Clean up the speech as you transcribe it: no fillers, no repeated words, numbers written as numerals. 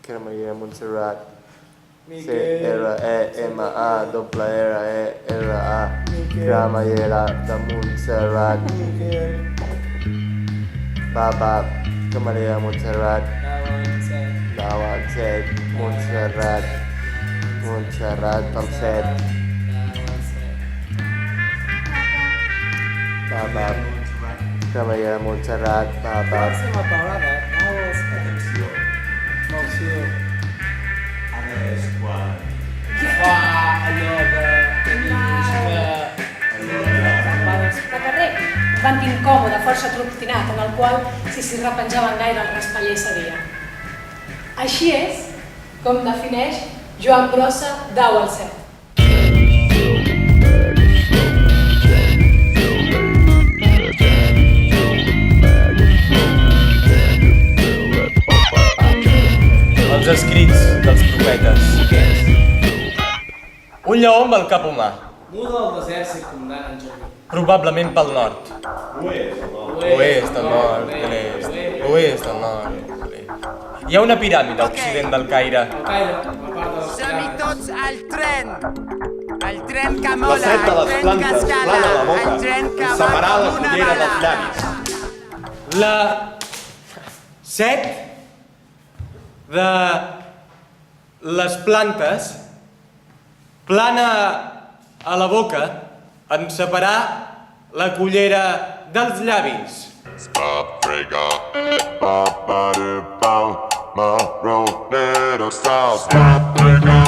Cremallera Montserrat. C-R-E-M-A-R-R-A. Cremallera de Montserrat. Bab, Cremallera Montserrat. Lawan, set, Montserrat. Montserrat pel 7. Bab, Cremallera Montserrat. Bab. Pròxima paraula, atenció. Ara és quan... Allò de carrer, un banc incòmode, força trotinat, en el qual, si s'hi repenjaven gaire, el raspaller cedia. Així és com defineix Joan Brossa Dau al Set. Els escrits dels profetes. Un lleó amb el cap humà. Muda al desert circumdant en Jordi. Probablement pel nord. Oest, no? Oest, del nord, de l'est. Oest, del nord, de l'est. Hi ha una piràmide a occident del Caire. El Caire, la part de les Som-hi piràmides. tots al tren! El tren que La mola, set de el les tren que plantes, escala, plana la el boca, tren que separar va la com una cullera dels bala. llavis. La set de les plantes plana a la boca en separar la cullera dels llavis. Paprika, ba ba do bow, ma roll little sauce. Paprika.